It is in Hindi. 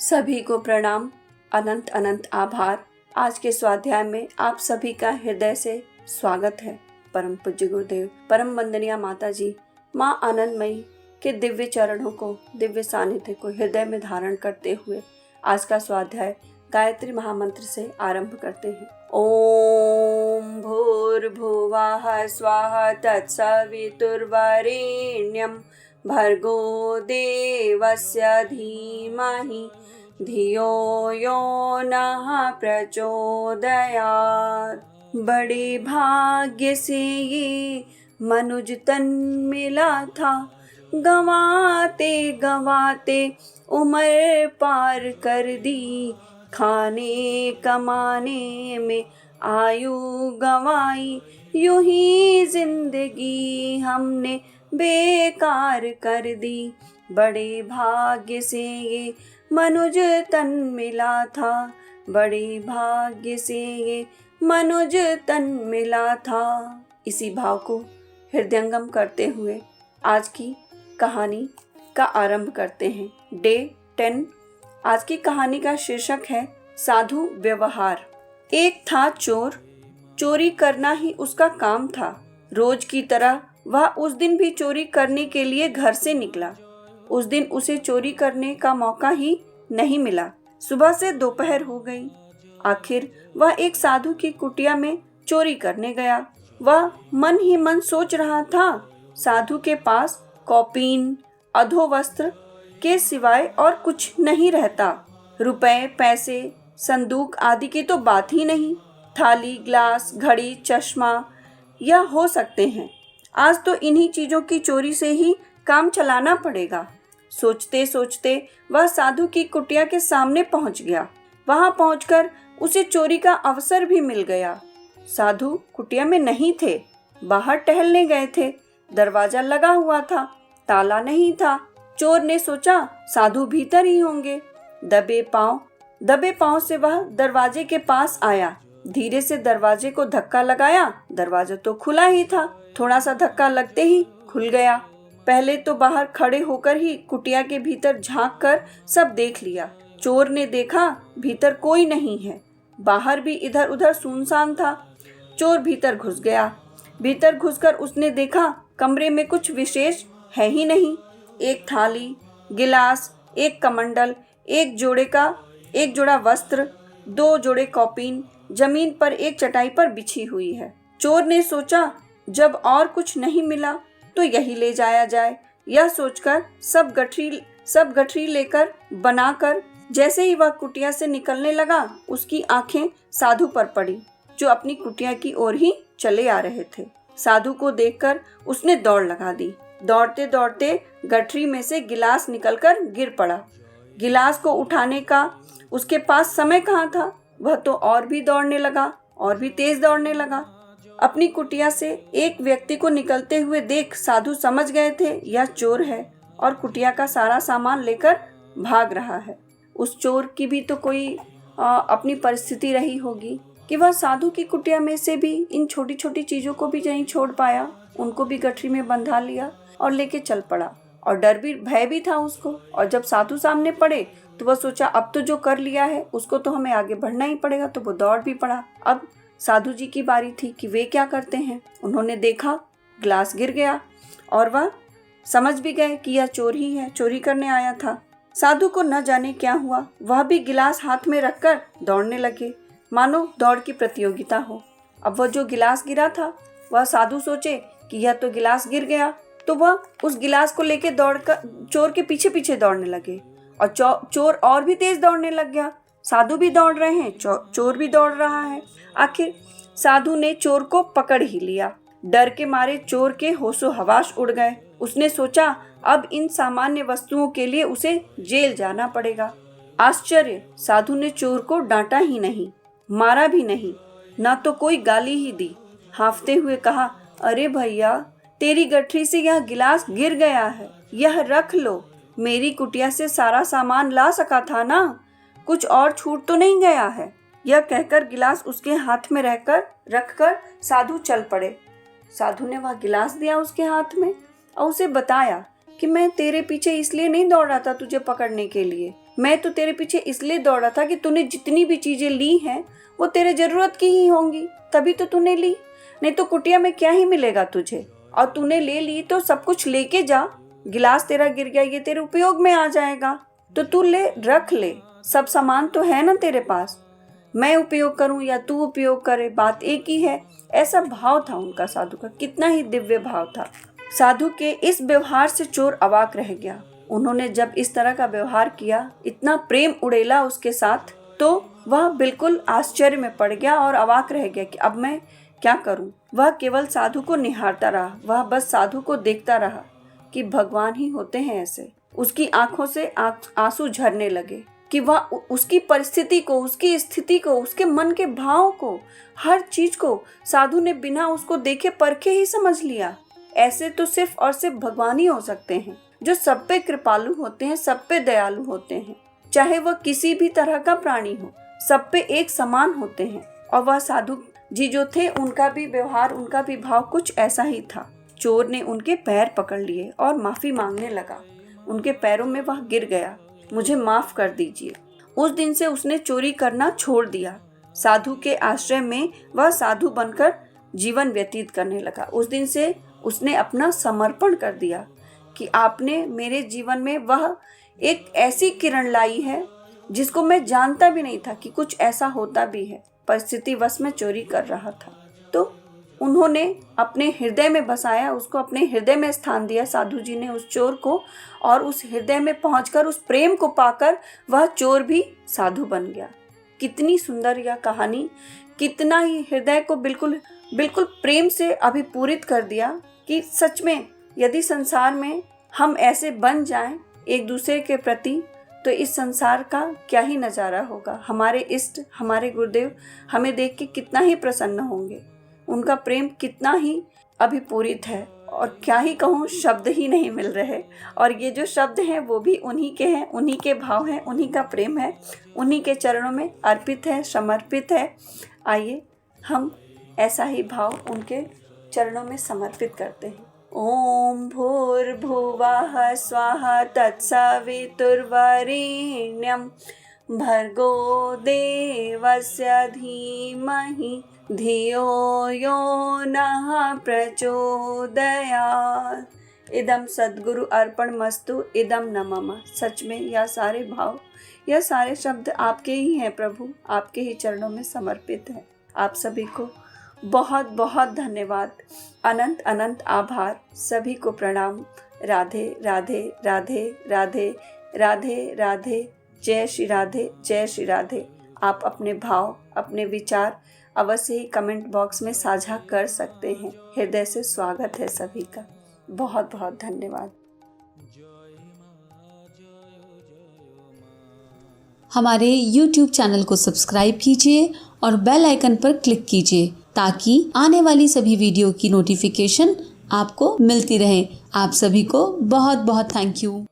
सभी को प्रणाम, अनंत अनंत आभार। आज के स्वाध्याय में आप सभी का हृदय से स्वागत है। परम पूज्य गुरुदेव, परम वंदनीय माता जी, माँ आनंदमयी के दिव्य चरणों को, दिव्य सानिध्य को हृदय में धारण करते हुए आज का स्वाध्याय गायत्री महामंत्र से आरंभ करते हैं। ओम भूर्भुवः स्वाहा तत्सवितुर्वरेण्यं भर्गो देवस्य धीमहि धियो यो नः प्रचोदयात्। बड़े भाग्य से ये मनुज तन मिला था, गवाते गवाते उम्र पार कर दी। खाने कमाने में आयु गवाई, यूं ही जिंदगी हमने बेकार कर दी। बड़े भाग्य से ये मनुज तन मिला था, बड़े भाग्य से ये मनुज तन मिला था। इसी भाव को हृदयंगम करते हुए आज की कहानी का आरंभ करते हैं। डे 10। आज की कहानी का शीर्षक है साधु व्यवहार। एक था चोर, चोरी करना ही उसका काम था। रोज की तरह वह उस दिन भी चोरी करने के लिए घर से निकला। उस दिन उसे चोरी करने का मौका ही नहीं मिला। सुबह से दोपहर हो गई। आखिर वह एक साधु की कुटिया में चोरी करने गया। वह मन ही मन सोच रहा था, साधु के पास कौपीन, अधोवस्त्र के सिवाय और कुछ नहीं रहता। रुपए, पैसे, संदूक आदि की तो बात ही नहीं। थाली, ग्लास, घड़ी, चश्मा यह हो सकते हैं। आज तो इन्हीं चीजों की चोरी से ही काम चलाना पड़ेगा। सोचते सोचते वह साधु की कुटिया के सामने पहुंच गया। वहां पहुंचकर उसे चोरी का अवसर भी मिल गया। साधु कुटिया में नहीं थे, बाहर टहलने गए थे। दरवाजा लगा हुआ था, ताला नहीं था। चोर ने सोचा साधु भीतर ही होंगे। दबे पांव से वह दरवाजे के पास आया। धीरे से दरवाजे को धक्का लगाया। दरवाजा तो खुला ही था। थोड़ा सा धक्का लगते ही खुल गया। पहले तो बाहर खड़े होकर ही कुटिया के भीतर झांक कर सब देख लिया। चोर ने देखा भीतर कोई नहीं है। बाहर भी इधर उधर सुनसान था। चोर भीतर घुस गया। भीतर घुसकर उसने देखा कमरे में कुछ विशेष है ही नहीं। एक थाली, गिलास, एक कमंडल, एक जोड़ा वस्त्र, 2 जोड़े कौपीन जमीन पर एक चटाई पर बिछी हुई है। चोर ने सोचा जब और कुछ नहीं मिला तो यही ले जाया जाए। यह सोचकर सब गठरी लेकर बनाकर जैसे ही वह कुटिया से निकलने लगा, उसकी आंखें साधु पर पड़ी, जो अपनी कुटिया की ओर ही चले आ रहे थे। साधु को देखकर उसने दौड़ लगा दी। दौड़ते दौड़ते गठरी में से गिलास निकलकर गिर पड़ा। गिलास को उठाने का उसके पास समय कहाँ था। वह तो और भी दौड़ने लगा, और भी तेज दौड़ने लगा। अपनी कुटिया से एक व्यक्ति को निकलते हुए देख साधु समझ गए थे यह चोर है और कुटिया का सारा सामान लेकर भाग रहा है। उस चोर की भी तो कोई अपनी परिस्थिति रही होगी कि वह साधु की कुटिया में से भी इन छोटी छोटी चीजों को भी नहीं छोड़ पाया। उनको भी गठरी में बंधा लिया और लेके चल पड़ा। और भय भी था उसको। और जब साधु सामने पड़े तो वह सोचा अब तो जो कर लिया है उसको तो हमें आगे बढ़ना ही पड़ेगा। तो वो दौड़ भी पड़ा। अब साधु जी की बारी थी कि वे क्या करते हैं। उन्होंने देखा ग्लास गिर गया और वह समझ भी गए कि यह चोर ही है, चोरी करने आया था। साधु को न जाने क्या हुआ, वह भी गिलास हाथ में रखकर दौड़ने लगे, मानो दौड़ की प्रतियोगिता हो। अब वह जो गिलास गिरा था, वह साधु सोचे कि यह तो गिलास गिर गया, तो वह उस गिलास को लेके दौड़कर चोर के पीछे पीछे दौड़ने लगे। और चोर और भी तेज दौड़ने लग गया। साधु भी दौड़ रहे हैं, चोर भी दौड़ रहा है। आखिर साधु ने चोर को पकड़ ही लिया। डर के मारे चोर के होशो हवास उड़ गए। उसने सोचा अब इन सामान्य वस्तुओं के लिए उसे जेल जाना पड़ेगा। आश्चर्य, साधु ने चोर को डांटा ही नहीं, मारा भी नहीं, ना तो कोई गाली ही दी। हांफते हुए कहा, अरे भैया, तेरी गठरी से यह गिलास गिर गया है, यह रख लो। मेरी कुटिया से सारा सामान ला सका था ना, कुछ और छूट तो नहीं गया है। यह कहकर गिलास उसके हाथ में रखकर साधु चल पड़े। साधु ने वह गिलास दिया उसके हाथ में और उसे बताया कि मैं तेरे पीछे इसलिए नहीं दौड़ रहा था तुझे पकड़ने के लिए, मैं तो तेरे पीछे इसलिए दौड़ा था कि तूने जितनी भी चीजें ली हैं वो तेरे जरूरत की ही होंगी, तभी तो तूने ली, नहीं तो कुटिया में क्या ही मिलेगा तुझे। और तूने ले ली तो सब कुछ लेके जा, गिलास तेरा गिर गया ये तेरे उपयोग में आ जाएगा, तो तू ले रख ले, सब सामान तो है ना तेरे पास, मैं उपयोग करूं या तू उपयोग करे, बात एक ही है। ऐसा भाव था उनका साधु का, कितना ही दिव्य भाव था। साधु के इस व्यवहार से चोर अवाक रह गया। उन्होंने जब इस तरह का व्यवहार किया, इतना प्रेम उड़ेला उसके साथ, तो वह बिल्कुल आश्चर्य में पड़ गया और अवाक रह गया कि अब मैं क्या करूं। वह केवल साधु को निहारता रहा, वह बस साधु को देखता रहा कि भगवान ही होते हैं ऐसे। उसकी आंखों से आंसू झरने लगे कि वह उसकी परिस्थिति को, उसकी स्थिति को, उसके मन के भाव को, हर चीज को साधु ने बिना उसको देखे परखे ही समझ लिया। ऐसे तो सिर्फ और सिर्फ भगवान ही हो सकते हैं, जो सब पे कृपालु होते हैं, सब पे दयालु होते हैं, चाहे वह किसी भी तरह का प्राणी हो, सब पे एक समान होते हैं। और वह साधु जी जो थे, उनका भी व्यवहार, उनका भी भाव कुछ ऐसा ही था। चोर ने उनके पैर पकड़ लिए और माफी मांगने लगा। उनके पैरों में वह गिर गया, मुझे माफ कर दीजिए। उस दिन से उसने चोरी करना छोड़ दिया। साधु के आश्रय में वह साधु बनकर जीवन व्यतीत करने लगा। उस दिन से उसने अपना समर्पण कर दिया कि आपने मेरे जीवन में वह एक ऐसी किरण लाई है जिसको मैं जानता भी नहीं था कि कुछ ऐसा होता भी है। परिस्थिति वश में चोरी कर रहा था, तो उन्होंने अपने हृदय में बसाया, उसको अपने हृदय में स्थान दिया साधु जी ने उस चोर को, और उस हृदय में पहुंचकर, उस प्रेम को पाकर वह चोर भी साधु बन गया। कितनी सुंदर यह कहानी, कितना ही हृदय को बिल्कुल बिल्कुल प्रेम से अभिपूरित कर दिया कि सच में यदि संसार में हम ऐसे बन जाएं एक दूसरे के प्रति, तो इस संसार का क्या ही नज़ारा होगा। हमारे इष्ट, हमारे गुरुदेव हमें देख के कितना ही प्रसन्न होंगे, उनका प्रेम कितना ही अभिपूरित है, और क्या ही कहूँ, शब्द ही नहीं मिल रहे। और ये जो शब्द हैं वो भी उन्हीं के हैं, उन्हीं के भाव हैं, उन्हीं का प्रेम है, उन्हीं के चरणों में अर्पित है, समर्पित है। आइए हम ऐसा ही भाव उनके चरणों में समर्पित करते हैं। ओम भूर्भुवः स्वाहा तत्सवितुर्वरेण्यं भर्गो देवस्य धीमहि धियो यो नः प्रचोदयात्। इदम सद्गुरु अर्पण मस्तु, इदम न मम। सच में यह सारे भाव, यह सारे शब्द आपके ही हैं प्रभु, आपके ही चरणों में समर्पित है। आप सभी को बहुत बहुत धन्यवाद, अनंत अनंत आभार, सभी को प्रणाम। राधे राधे राधे राधे राधे राधे, जय श्री राधे, जय श्री राधे। आप अपने भाव, अपने विचार अवश्य ही कमेंट बॉक्स में साझा कर सकते हैं। हृदय से स्वागत है सभी का। बहुत बहुत धन्यवाद। हमारे YouTube चैनल को सब्सक्राइब कीजिए और बेल आइकन पर क्लिक कीजिए ताकि आने वाली सभी वीडियो की नोटिफिकेशन आपको मिलती रहे। आप सभी को बहुत बहुत थैंक यू।